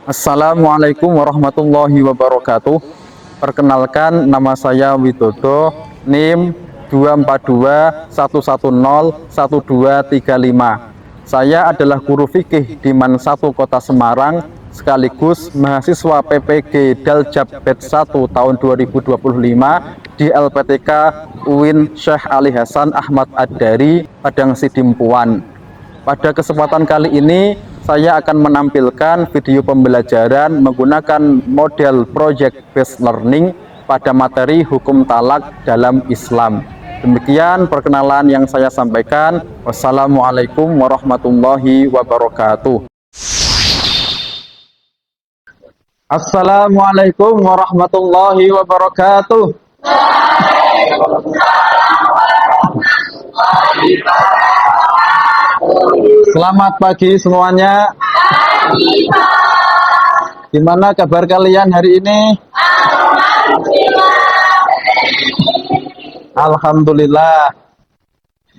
Assalamualaikum warahmatullahi wabarakatuh. Perkenalkan, nama saya Widodo, NIM 24211011235. Saya adalah guru fikih di MAN 1 Kota Semarang, sekaligus mahasiswa PPG Daljab Batch 1 tahun 2025 di LPTK UIN Syekh Ali Hasan Ahmad Ad-Dari, Padang Sidimpuan. Pada kesempatan kali ini, saya akan menampilkan video pembelajaran menggunakan model project based learning pada materi hukum talak dalam Islam. Demikian perkenalan yang saya sampaikan. Wassalamualaikum warahmatullahi wabarakatuh. Assalamualaikum warahmatullahi wabarakatuh. Selamat pagi semuanya. Gimana kabar kalian hari ini? Alhamdulillah.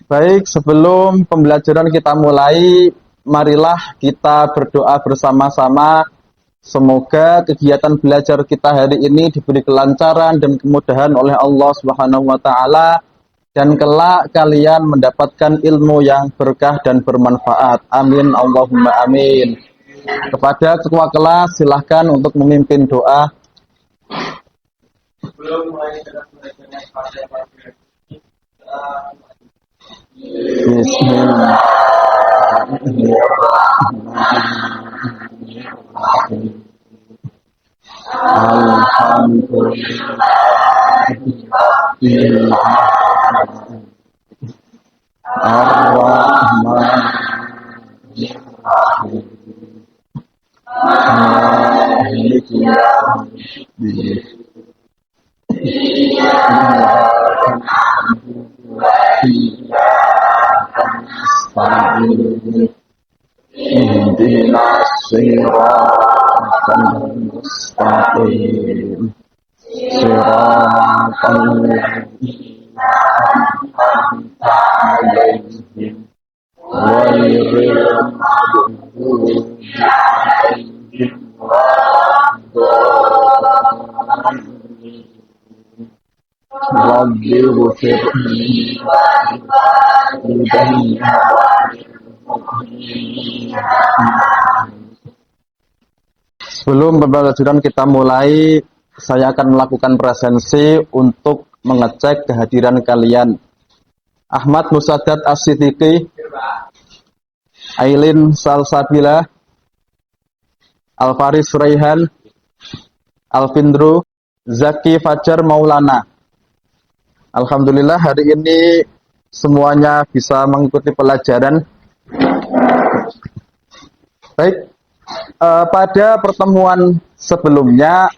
Baik, sebelum pembelajaran kita mulai, marilah kita berdoa bersama-sama. Semoga kegiatan belajar kita hari ini diberi kelancaran dan kemudahan oleh Allah Subhanahu wa taala, dan kelak kalian mendapatkan ilmu yang berkah dan bermanfaat. Amin Allahumma amin. Kepada ketua kelas, silahkan untuk memimpin doa. Sebelum mulai dengan belajarnya pada pagi ini, ihdinas siratal mustaqim siratal ladzina an'amta 'alaihim ghairil maghdubi 'alaihim waladdallin. Rabbi ghfirli wa liwalidayya Sebelum pembelajaran kita mulai, saya akan melakukan presensi untuk mengecek kehadiran kalian. Ahmad Musaddad As-Siddiqi, Ailin Salsabila, Alfaris Raihan, Alvindru, Zaki Fajar Maulana. Alhamdulillah hari ini semuanya bisa mengikuti pelajaran. Baik, pada pertemuan sebelumnya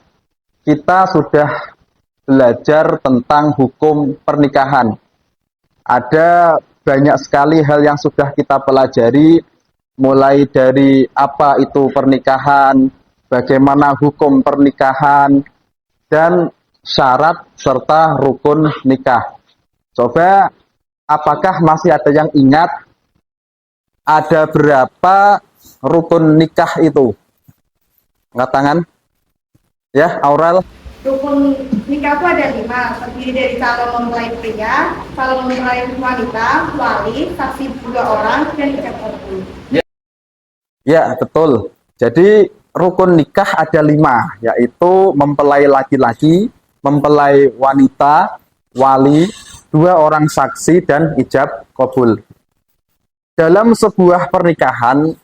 kita sudah belajar tentang hukum pernikahan. Ada banyak sekali hal yang sudah kita pelajari, mulai dari apa itu pernikahan, bagaimana hukum pernikahan, dan syarat serta rukun nikah. Coba, apakah masih ada yang ingat ada berapa rukun nikah itu? Angkat tangan. Ya, Aurel. Rukun nikah itu ada 5, terdiri dari calon mempelai pria, calon mempelai wanita, wali, saksi 2 orang, dan ijab kabul. Ya, betul. Jadi rukun nikah ada 5, yaitu mempelai laki-laki, mempelai wanita, wali, 2 orang saksi, dan ijab kabul. Dalam sebuah pernikahan,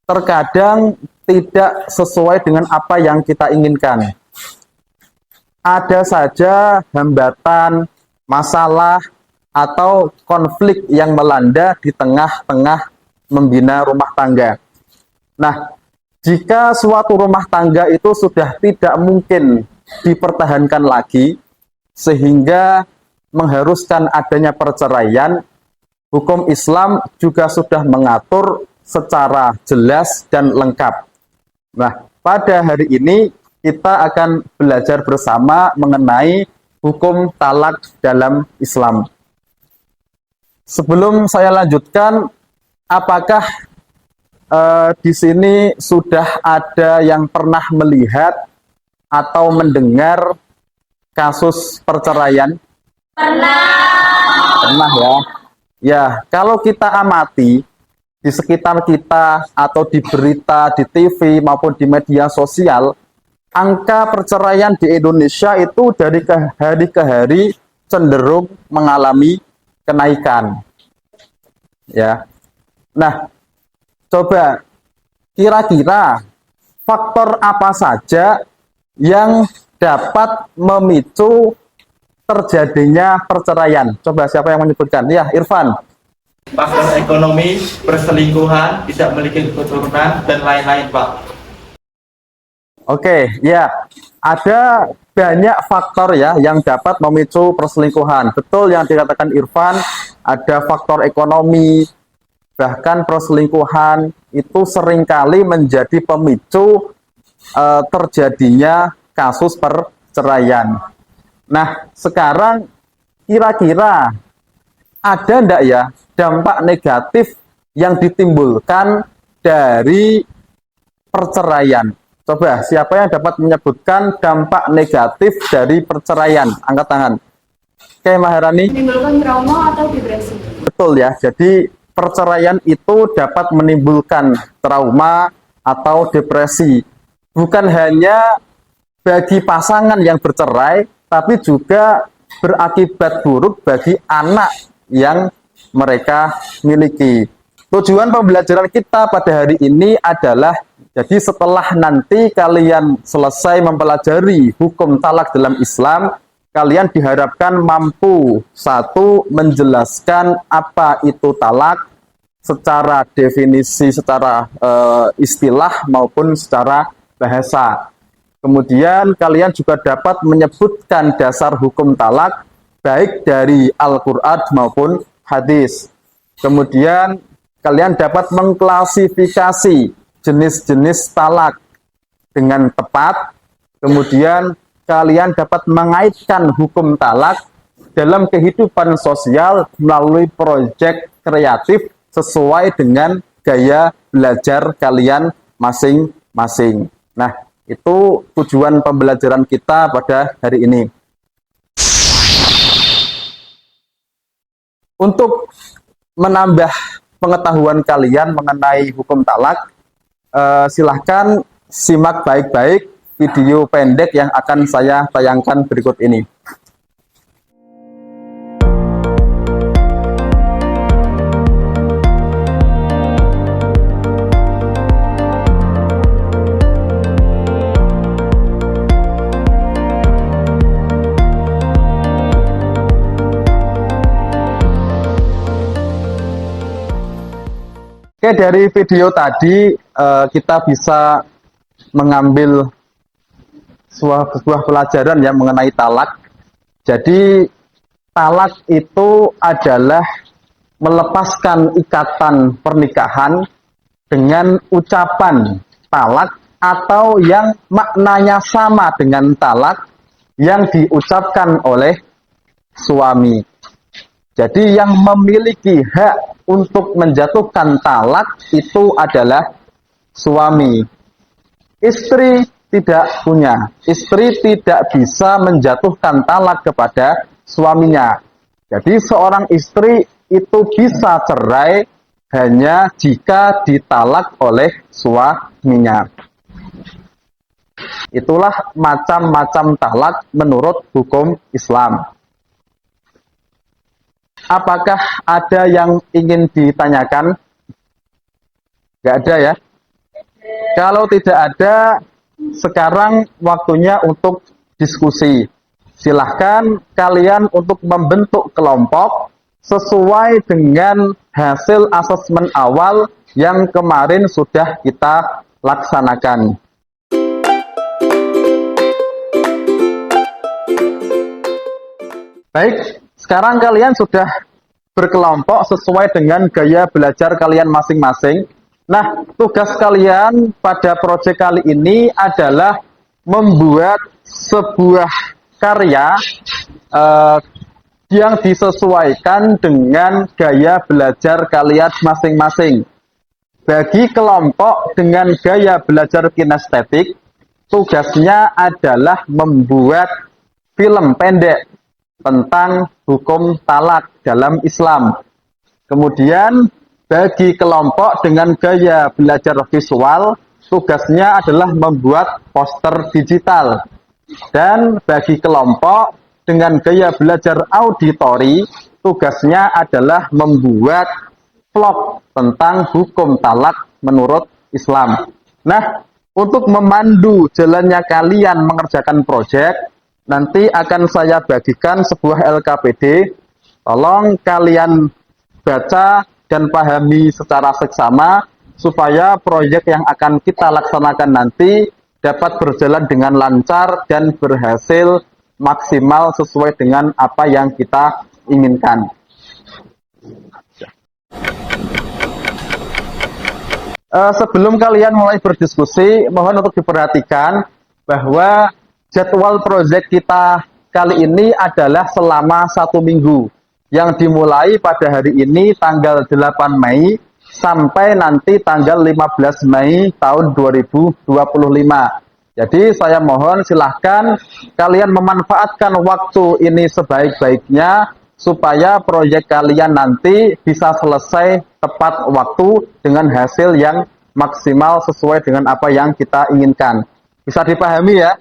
terkadang tidak sesuai dengan apa yang kita inginkan. Ada saja hambatan, masalah, atau konflik yang melanda di tengah-tengah membina rumah tangga. Nah, jika suatu rumah tangga itu sudah tidak mungkin dipertahankan lagi, sehingga mengharuskan adanya perceraian, hukum Islam juga sudah mengatur secara jelas dan lengkap. Nah, pada hari ini kita akan belajar bersama mengenai hukum talak dalam Islam. Sebelum saya lanjutkan, apakah di sini sudah ada yang pernah melihat atau mendengar kasus perceraian? Pernah ya. Ya, kalau kita amati di sekitar kita atau di berita, di TV maupun di media sosial, angka perceraian di Indonesia itu dari hari ke hari cenderung mengalami kenaikan. Ya. Nah, coba kira-kira faktor apa saja yang dapat memicu terjadinya perceraian? Coba siapa yang menyebutkan? Ya, Irfan. Faktor ekonomi, perselingkuhan, tidak memiliki keturunan, dan lain-lain, Pak. Oke, ya. Ada banyak faktor ya yang dapat memicu perselingkuhan. Betul yang dikatakan Irfan, ada faktor ekonomi, bahkan perselingkuhan itu seringkali menjadi pemicu terjadinya kasus perceraian. Nah, sekarang kira-kira ada enggak ya dampak negatif yang ditimbulkan dari perceraian? Coba, siapa yang dapat menyebutkan dampak negatif dari perceraian? Angkat tangan. Oke, Maharani. Menimbulkan trauma atau depresi. Betul ya, jadi perceraian itu dapat menimbulkan trauma atau depresi. Bukan hanya bagi pasangan yang bercerai, tapi juga berakibat buruk bagi anak yang mereka miliki. Tujuan pembelajaran kita pada hari ini adalah, jadi setelah nanti kalian selesai mempelajari hukum talak dalam Islam, kalian diharapkan mampu, satu, menjelaskan apa itu talak secara definisi, secara istilah maupun secara bahasa. Kemudian kalian juga dapat menyebutkan dasar hukum talak baik dari Al-Quran maupun hadis. Kemudian kalian dapat mengklasifikasi jenis-jenis talak dengan tepat. Kemudian kalian dapat mengaitkan hukum talak dalam kehidupan sosial melalui proyek kreatif sesuai dengan gaya belajar kalian masing-masing. Nah, itu tujuan pembelajaran kita pada hari ini. Untuk menambah pengetahuan kalian mengenai hukum talak, silahkan simak baik-baik video pendek yang akan saya tayangkan berikut ini. Oke, dari video tadi kita bisa mengambil sebuah pelajaran yang mengenai talak. Jadi talak itu adalah melepaskan ikatan pernikahan dengan ucapan talak atau yang maknanya sama dengan talak yang diucapkan oleh suami. Jadi yang memiliki hak untuk menjatuhkan talak itu adalah suami. Istri tidak punya. Istri tidak bisa menjatuhkan talak kepada suaminya. Jadi seorang istri itu bisa cerai hanya jika ditalak oleh suaminya. Itulah macam-macam talak menurut hukum Islam. Apakah ada yang ingin ditanyakan? Nggak ada ya? Kalau tidak ada, sekarang waktunya untuk diskusi. Silahkan kalian untuk membentuk kelompok sesuai dengan hasil asesmen awal yang kemarin sudah kita laksanakan. Baik, sekarang kalian sudah berkelompok sesuai dengan gaya belajar kalian masing-masing. Nah, tugas kalian pada proyek kali ini adalah membuat sebuah karya yang disesuaikan dengan gaya belajar kalian masing-masing. Bagi kelompok dengan gaya belajar kinestetik, tugasnya adalah membuat film pendek tentang hukum talak dalam Islam. Kemudian bagi kelompok dengan gaya belajar visual, tugasnya adalah membuat poster digital. Dan bagi kelompok dengan gaya belajar auditori, tugasnya adalah membuat vlog tentang hukum talak menurut Islam. Nah, untuk memandu jalannya kalian mengerjakan proyek, nanti akan saya bagikan sebuah LKPD. Tolong kalian baca dan pahami secara seksama supaya proyek yang akan kita laksanakan nanti dapat berjalan dengan lancar dan berhasil maksimal sesuai dengan apa yang kita inginkan. Sebelum kalian mulai berdiskusi, mohon untuk diperhatikan bahwa jadwal proyek kita kali ini adalah selama 1 minggu, yang dimulai pada hari ini tanggal 8 Mei sampai nanti tanggal 15 Mei tahun 2025. Jadi saya mohon silahkan kalian memanfaatkan waktu ini sebaik-baiknya supaya proyek kalian nanti bisa selesai tepat waktu dengan hasil yang maksimal sesuai dengan apa yang kita inginkan. Bisa dipahami ya?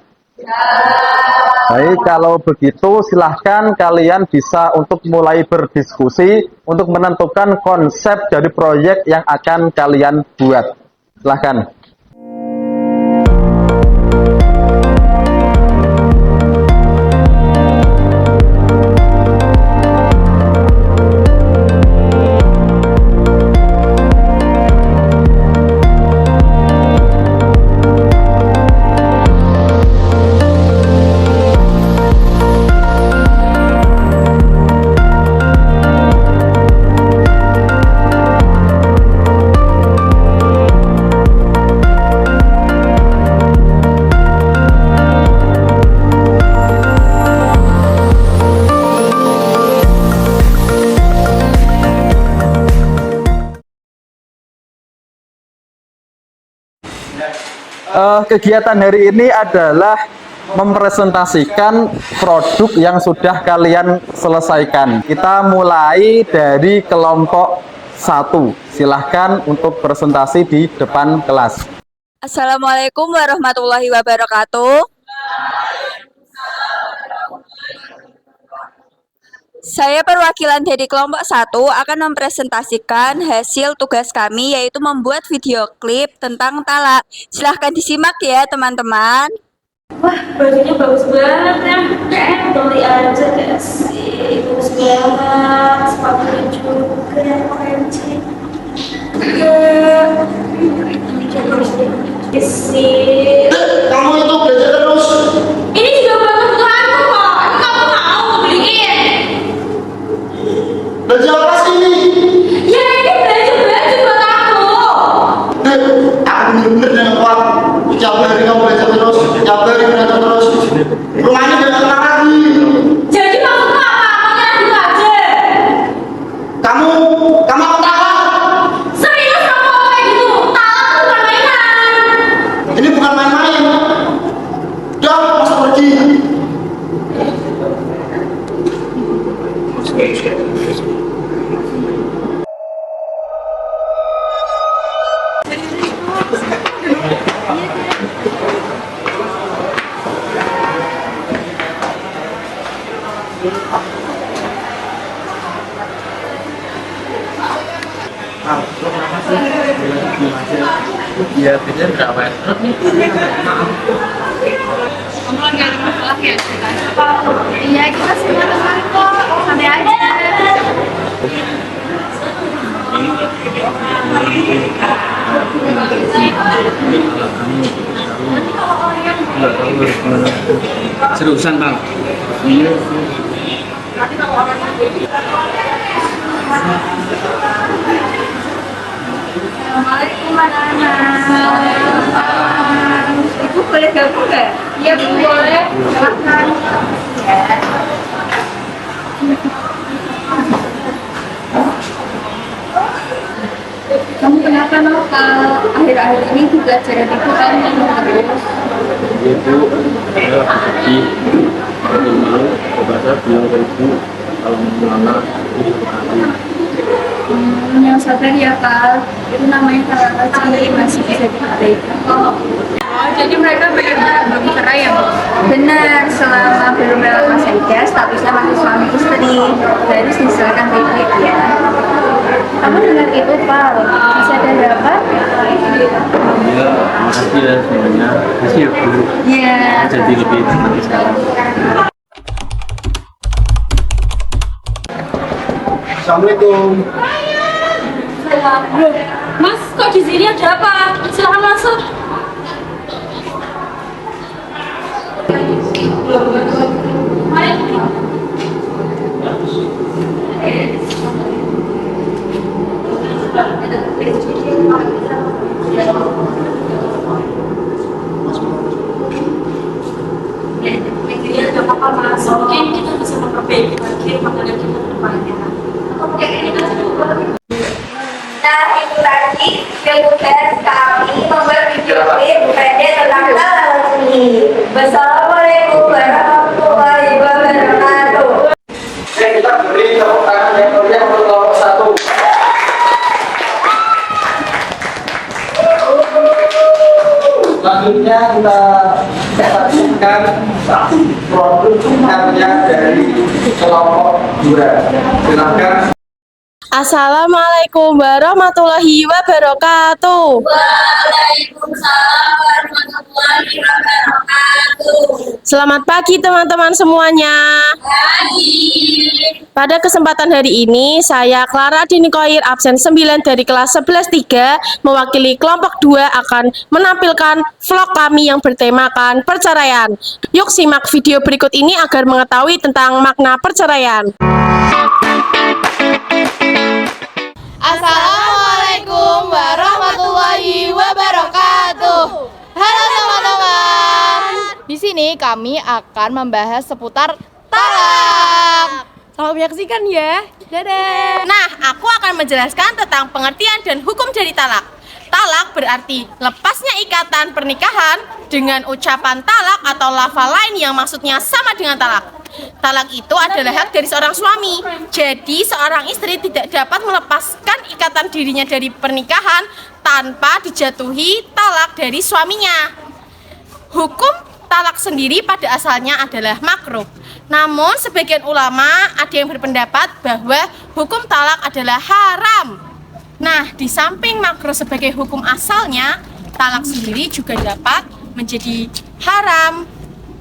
Baik, kalau begitu silahkan kalian bisa untuk mulai berdiskusi untuk menentukan konsep dari proyek yang akan kalian buat. Silahkan. Kegiatan hari ini adalah mempresentasikan produk yang sudah kalian selesaikan. Kita mulai dari kelompok 1. Silahkan untuk presentasi di depan kelas. Assalamualaikum warahmatullahi wabarakatuh. Saya perwakilan dari kelompok 1 akan mempresentasikan hasil tugas kami, yaitu membuat video klip tentang talak. Silahkan disimak ya teman-teman. Wah, bajunya bagus banget ya. Kayaknya beli aja kayak sih. Bagus banget. Sepatunya juga OMG. Sih. Kamu itu belajar terus. Ini juga buat kebutuhanku kok. Ini kamu mau beliin? Belajar apa sih ini? Ya ini baju buat aku. Aku bener-bener dengan kuat. Tiap hari kamu belajar terus. Tiap hari belajar terus. Rumahnya tidak tenang lagi. Jadi maksudmu apa? Mau nyerah dulu aja? Kamu aku talak. Serius kamu ngomong kayak gitu? Talak tuh bukan mainan. Ini bukan main-main. Udah, masuk pergi. Iya, biasanya berapa ya? Kamu lagi ada masalah ya? Iya, kita semua teman kok. Santai aja. Seriusan bang? Assalamualaikum anak-anak. Ibu boleh gabung nggak? Iya Bu, boleh. Silahkan. Ya. Kamu kenapa, Noh? akhir-akhir ini di pelajaran itu kan terus Ibu saya pergi malu kepada bilang ke ibu kalau mana itu berarti yang sabar ya Kak, itu namanya kalau cilik masih bisa dihargai. Oh, jadi mereka benar-benar belum cerai ya Bu? Benar, selama belum lewat masa iddah, statusnya masih suami istri, harus diselesaikan baik-baik ya. Kamu dengar itu Pak, masih ada berapa? ya makasih ya semuanya, makasih ya Bu. Iya. Jadi lebih tenang sekarang. Assalamualaikum. Loh, Mas, kok di sini ada apa? Silahkan masuk. Mari. Ya, tidak apa-apa Mas. Mungkin kita bisa memperbaiki lagi makanan kita ke depannya. Nah, itu tadi tugas kami membuat video klip pendek tentang talang ini. Wassalamualaikum warahmatullahi wabarakatuh. Kita beri tepuk tangan yang meriah untuk kelompok 1. Selanjutnya kita saksikan produk karya dari kelompok 2. Silakan. Assalamualaikum warahmatullahi wabarakatuh. Waalaikumsalam warahmatullahi wabarakatuh. Selamat pagi teman-teman semuanya. Pada kesempatan hari ini, saya Clara Dinikoir absen 9 dari kelas 11-3 mewakili kelompok 2 akan menampilkan vlog kami yang bertemakan perceraian. Yuk simak video berikut ini agar mengetahui tentang makna perceraian. Assalamualaikum warahmatullahi wabarakatuh. Halo teman-teman. Di sini kami akan membahas seputar talak. Selamat menyaksikan ya. Dadah. Nah, aku akan menjelaskan tentang pengertian dan hukum dari talak. Talak berarti lepasnya ikatan pernikahan dengan ucapan talak atau lafal lain yang maksudnya sama dengan talak. Talak itu adalah hak dari seorang suami. Jadi seorang istri tidak dapat melepaskan ikatan dirinya dari pernikahan tanpa dijatuhi talak dari suaminya. Hukum talak sendiri pada asalnya adalah makruh. Namun sebagian ulama ada yang berpendapat bahwa hukum talak adalah haram. Nah, di samping makruh sebagai hukum asalnya, talak sendiri juga dapat menjadi haram,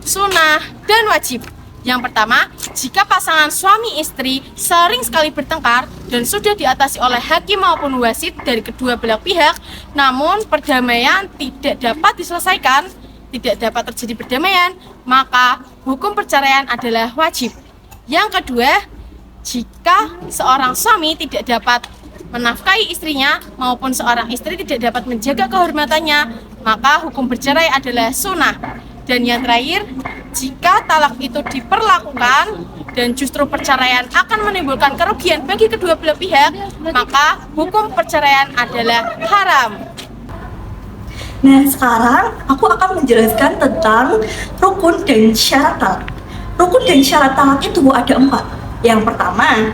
sunnah, dan wajib. Yang pertama, jika pasangan suami istri sering sekali bertengkar dan sudah diatasi oleh hakim maupun wasit dari kedua belah pihak, namun perdamaian tidak dapat diselesaikan, tidak dapat terjadi perdamaian, maka hukum perceraian adalah wajib. Yang kedua, jika seorang suami tidak dapat menafkahi istrinya maupun seorang istri tidak dapat menjaga kehormatannya, maka hukum bercerai adalah sunnah. Dan yang terakhir, jika talak itu diperlakukan dan justru perceraian akan menimbulkan kerugian bagi kedua belah pihak, maka hukum perceraian adalah haram. Nah, sekarang aku akan menjelaskan tentang rukun dan syarat talak. Rukun dan syarat talak itu ada 4. Yang pertama,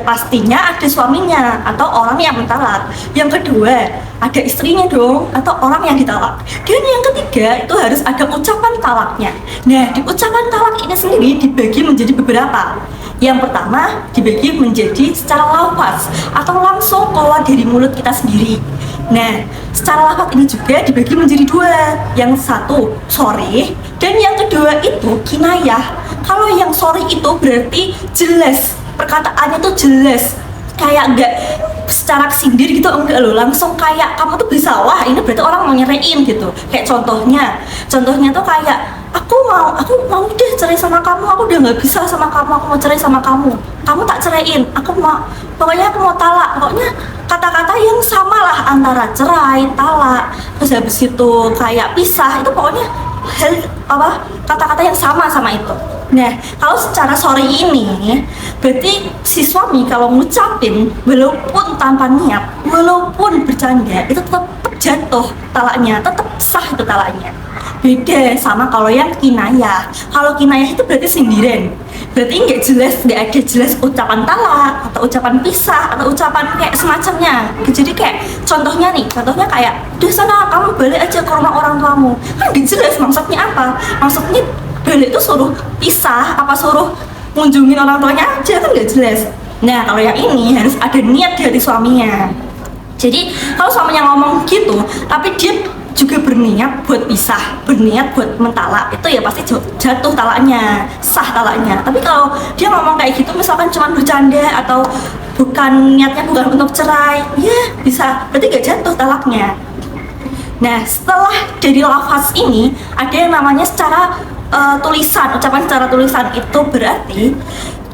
pastinya ada suaminya atau orang yang mentalak. Yang kedua, ada istrinya dong atau orang yang ditalak. Dan yang ketiga, itu harus ada ucapan talaknya. Nah, di ucapan talak ini sendiri dibagi menjadi beberapa. Yang pertama, dibagi menjadi secara lafaz atau langsung keluar dari mulut kita sendiri. Nah, secara lafaz ini juga dibagi menjadi 2. Yang satu, sorry, dan yang kedua itu kinayah. Kalau yang sorry itu berarti jelas, perkataannya tuh jelas, kayak enggak secara sindir gitu, enggak loh, langsung kayak kamu tuh bisa, wah ini berarti orang mau nyeraiin gitu. Kayak contohnya tuh kayak aku mau deh cerai sama kamu, aku udah nggak bisa sama kamu, aku mau cerai sama kamu tak ceraiin, pokoknya aku mau talak. Pokoknya kata-kata yang sama lah antara cerai, talak, terus habis itu kayak pisah, itu pokoknya kata-kata yang sama itu. Nah, kalau secara sorry ini, berarti si suami kalau ngucapin, walaupun tanpa niat, walaupun bercanda, itu tetap jatuh talaknya, tetap sah itu talaknya. Beda sama kalau yang kinayah. Kalau kinayah itu berarti sindiran. Berarti nggak jelas, nggak ada jelas ucapan talak atau ucapan pisah atau ucapan kayak semacamnya. Jadi kayak contohnya kayak, udah sana kamu balik aja ke rumah orang tuamu. Kan nggak jelas maksudnya apa. Maksudnya balik itu suruh pisah apa suruh ngunjungin orang tuanya aja, kan nggak jelas. Nah kalau yang ini harus ada niat dari suaminya. Jadi kalau suaminya ngomong gitu tapi dia juga berniat buat pisah, berniat buat mentalak, itu ya pasti jatuh talaknya, sah talaknya. Tapi kalau dia ngomong kayak gitu misalkan cuma bercanda atau niatnya bukan untuk cerai, ya bisa, berarti gak jatuh talaknya. Nah setelah dari lafaz ini ada yang namanya secara tulisan, ucapan secara tulisan itu berarti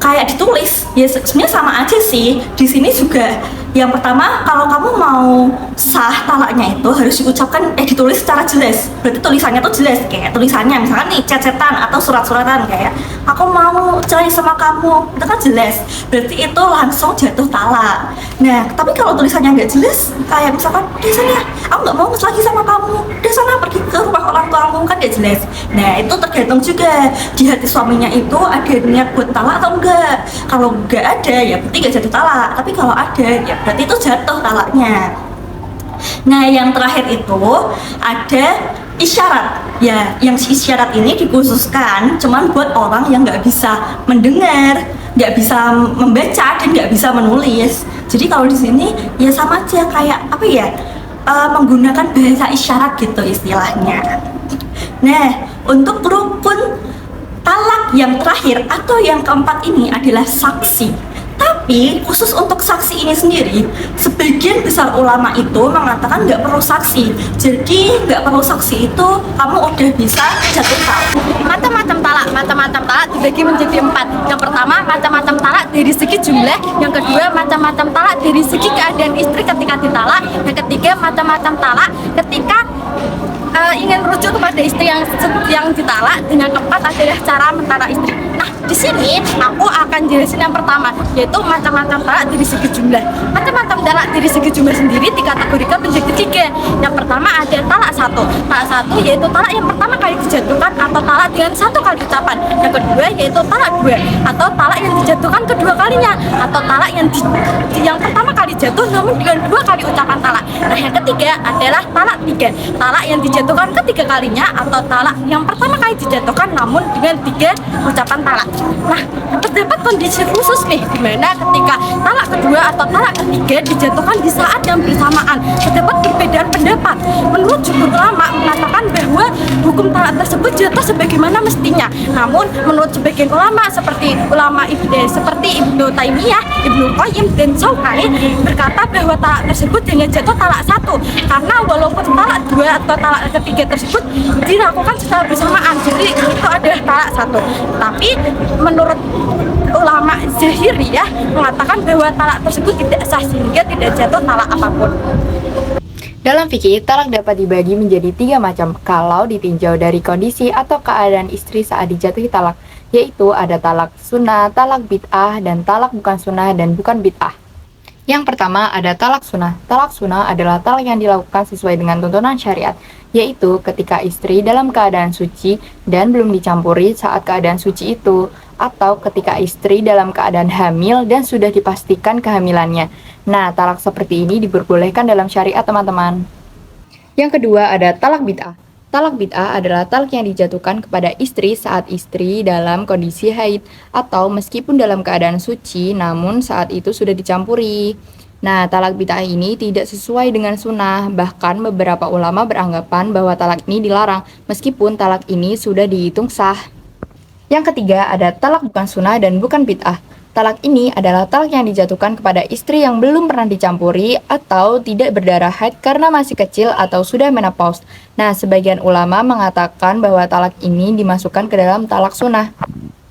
kayak ditulis, ya sebenarnya sama aja sih. Di sini juga yang pertama, kalau kamu mau sah talaknya itu harus diucapkan, ditulis secara jelas. Berarti tulisannya tuh jelas, kayak tulisannya misalkan nih cecetan atau surat-suratan kayak aku mau cerai sama kamu, itu kan jelas. Berarti itu langsung jatuh talak. Nah, tapi kalau tulisannya nggak jelas, kayak misalkan udah sana, aku nggak mau lagi sama kamu, udah sana pergi ke rumah orang tuamu, kan nggak jelas. Nah, itu tergantung juga di hati suaminya itu ada niat buat talak atau enggak. Kalau nggak ada, ya berarti nggak jatuh talak. Tapi kalau ada, ya berarti itu jatuh talaknya. Nah yang terakhir itu ada isyarat ya, yang isyarat ini dikhususkan cuman buat orang yang nggak bisa mendengar, nggak bisa membaca dan nggak bisa menulis. Jadi kalau di sini ya sama aja kayak apa ya, menggunakan bahasa isyarat gitu istilahnya. Nah untuk rukun talak yang terakhir atau yang keempat ini adalah saksi. Tapi khusus untuk saksi ini sendiri, sebagian besar ulama itu mengatakan nggak perlu saksi. Jadi nggak perlu saksi itu kamu udah bisa jatuh talak. Macam-macam talak dibagi menjadi 4. Yang pertama macam-macam talak dari segi jumlah, yang kedua macam-macam talak dari segi keadaan istri ketika ditalak, yang ketiga macam-macam talak ketika ingin merujuk kepada istri yang ditalak, dengan keempat adalah cara mentalak istri. Nah, di sini aku akan jelasin yang pertama, yaitu macam-macam talak dari segi jumlah. Macam-macam talak dari segi jumlah sendiri dikategorikan menjadi 3. Yang pertama ada talak 1. Talak 1 yaitu talak yang pertama kali dijatuhkan atau talak dengan 1 kali ucapan. Yang kedua yaitu talak 2 atau talak yang dijatuhkan kedua kalinya, atau talak yang pertama kali jatuh namun dengan 2 kali ucapan talak. Nah, yang ketiga adalah talak 3. Talak yang dijatuhkan ketiga kalinya atau talak yang pertama kali dijatuhkan namun dengan 3 ucapan talak. Nah, terdapat kondisi khusus nih dimana ketika talak kedua atau talak ketiga dijatuhkan di saat yang bersamaan. Terdapat perbedaan pendapat. Menurut jumhur ulama mengatakan bahwa hukum talak tersebut jatuh sebagaimana mestinya. Namun menurut sebagian ulama seperti Ibnu Taimiyah, Ibnu Qayyim dan Syaukani berkata bahwa talak tersebut hanya jatuh talak 1 karena walaupun talak 2 atau talak ketiga tersebut dilakukan secara bersamaan, jadi itu adalah talak 1. Tapi menurut ulama Zahiriyah mengatakan bahwa talak tersebut tidak sah sehingga tidak jatuh talak apapun. Dalam fikih, talak dapat dibagi menjadi 3 macam kalau ditinjau dari kondisi atau keadaan istri saat dijatuhi talak, yaitu ada talak sunnah, talak bid'ah, dan talak bukan sunnah dan bukan bid'ah. Yang pertama ada talak sunnah. Talak sunnah adalah talak yang dilakukan sesuai dengan tuntunan syariat, yaitu ketika istri dalam keadaan suci dan belum dicampuri saat keadaan suci itu, atau ketika istri dalam keadaan hamil dan sudah dipastikan kehamilannya. Nah, talak seperti ini diperbolehkan dalam syariat, teman-teman. Yang kedua ada talak bid'ah. Talak bid'ah adalah talak yang dijatuhkan kepada istri saat istri dalam kondisi haid atau meskipun dalam keadaan suci namun saat itu sudah dicampuri. Nah, talak bid'ah ini tidak sesuai dengan sunnah, bahkan beberapa ulama beranggapan bahwa talak ini dilarang meskipun talak ini sudah dihitung sah. Yang ketiga ada talak bukan sunnah dan bukan bid'ah. Talak ini adalah talak yang dijatuhkan kepada istri yang belum pernah dicampuri atau tidak berdarah haid karena masih kecil atau sudah menopause. Nah, sebagian ulama mengatakan bahwa talak ini dimasukkan ke dalam talak sunnah.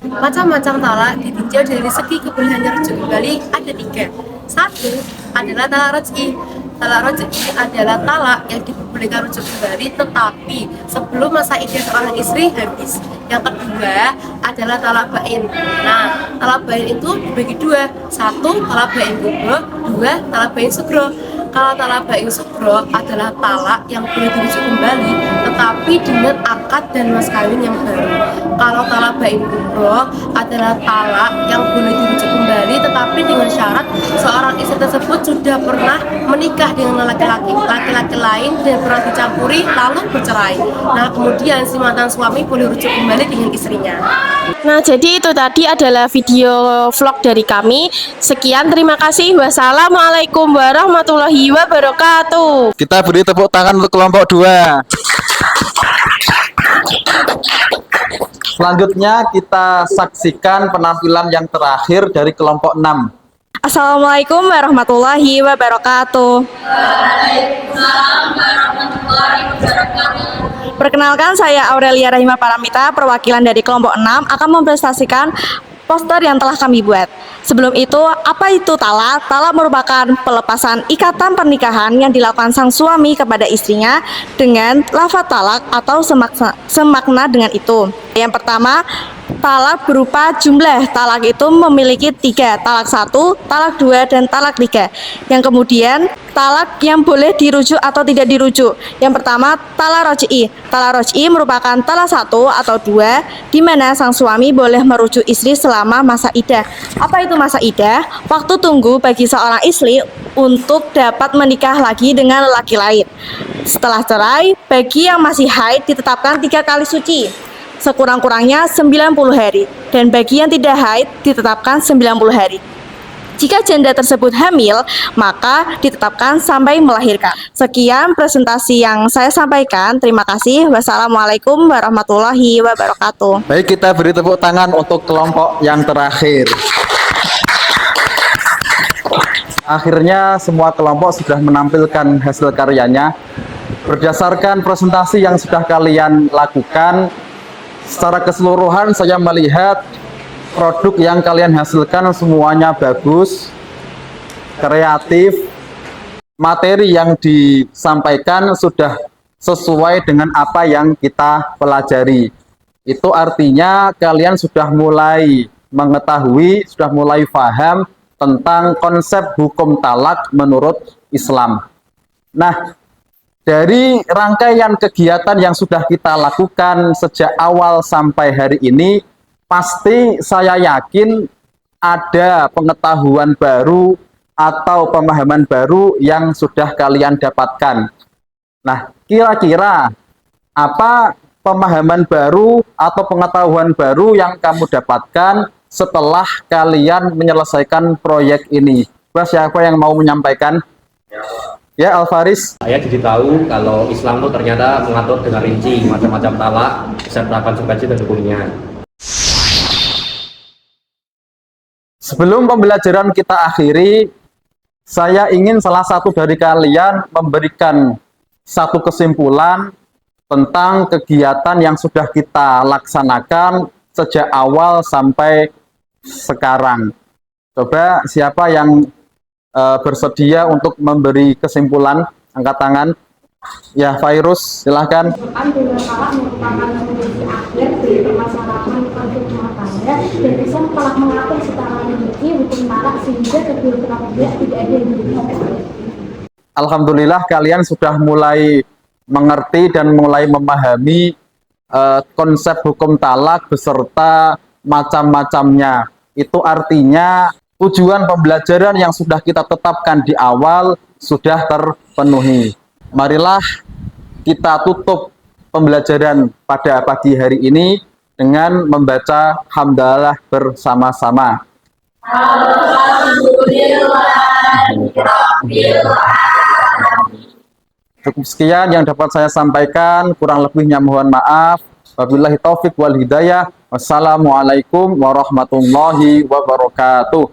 Macam-macam talak ditinjau dari segi kebolehannya rujuk kembali ada 3. 1 adalah talak raj'i. Talak raj'i adalah talak yang diperbolehkan rujuk kembali, tetapi sebelum masa iddah seorang istri habis. Yang kedua adalah talak bain. Nah, talak bain itu dibagi dua. Satu, talak bain kubro. Dua, talak bain sugro. Kalau talak bain sugro adalah talak yang boleh dirujuk kembali, tetapi dengan akad dan mas kawin yang baru. Kalau talak bain kubro adalah talak yang boleh dirujuk kembali, tetapi dengan syarat seorang istri tersebut sudah pernah menikah dengan laki-laki lain dan pernah dicampuri lalu bercerai. Nah, kemudian si mantan suami boleh rujuk kembali dengan istrinya. Nah, jadi itu tadi adalah video vlog dari kami. Sekian, terima kasih. Wassalamualaikum warahmatullahi wabarakatuh. Kita beri tepuk tangan untuk kelompok 2. Selanjutnya kita saksikan penampilan yang terakhir dari kelompok 6. Assalamualaikum warahmatullahi wabarakatuh. Waalaikumsalam warahmatullahi wabarakatuh. Perkenalkan, saya Aurelia Rahima Paramita, perwakilan dari kelompok 6 akan mempresentasikan poster yang telah kami buat. Sebelum itu, apa itu talak? Talak merupakan pelepasan ikatan pernikahan yang dilakukan sang suami kepada istrinya dengan lafaz talak atau semakna dengan itu. Yang pertama, talak berupa jumlah. Talak itu memiliki 3, talak 1, talak 2, dan talak 3. Yang kemudian, talak yang boleh dirujuk atau tidak dirujuk. Yang pertama, talak roj'i. Talak roj'i merupakan talak 1 atau 2, di mana sang suami boleh merujuk istri selama masa iddah. Apa itu masa iddah? Waktu tunggu bagi seorang istri untuk dapat menikah lagi dengan lelaki lain. Setelah cerai, bagi yang masih haid ditetapkan 3 kali suci, sekurang-kurangnya 90 hari, dan bagi yang tidak haid ditetapkan 90 hari. Jika janda tersebut hamil, maka ditetapkan sampai melahirkan. Sekian presentasi yang saya sampaikan. Terima kasih. Wassalamualaikum warahmatullahi wabarakatuh. Baik, kita beri tepuk tangan untuk kelompok yang terakhir. Akhirnya semua kelompok sudah menampilkan hasil karyanya. Berdasarkan presentasi yang sudah kalian lakukan, secara keseluruhan saya melihat produk yang kalian hasilkan semuanya bagus, kreatif, materi yang disampaikan sudah sesuai dengan apa yang kita pelajari. Itu artinya kalian sudah mulai mengetahui, sudah mulai paham tentang konsep hukum talak menurut Islam. Nah, dari rangkaian kegiatan yang sudah kita lakukan sejak awal sampai hari ini, pasti saya yakin ada pengetahuan baru atau pemahaman baru yang sudah kalian dapatkan. Nah, kira-kira apa pemahaman baru atau pengetahuan baru yang kamu dapatkan setelah kalian menyelesaikan proyek ini? Siapa yang mau menyampaikan? Ya, Alfaris. Saya jadi tahu kalau Islam itu ternyata mengatur dengan rinci macam-macam talak beserta konsekuensi dan hukumnya. Sebelum pembelajaran kita akhiri, saya ingin salah satu dari kalian memberikan satu kesimpulan tentang kegiatan yang sudah kita laksanakan sejak awal sampai sekarang. Coba siapa yang bersedia untuk memberi kesimpulan? Angkat tangan. Ya, Fairuz, silahkan. Talak merupakan solusi akhir dari permasalahan konflik rumah tangga dan Islam telah mengatur secara rinci hukum talak sehingga kedua belah pihak tidak ada yang dirugikan. Alhamdulillah kalian sudah mulai mengerti dan mulai memahami konsep hukum talak beserta macam-macamnya. Itu artinya tujuan pembelajaran yang sudah kita tetapkan di awal sudah terpenuhi. Marilah kita tutup pembelajaran pada pagi hari ini dengan membaca hamdalah bersama-sama. Cukup sekian yang dapat saya sampaikan, kurang lebihnya mohon maaf. Wabillahi taufik wal hidayah. Wassalamualaikum warahmatullahi wabarakatuh.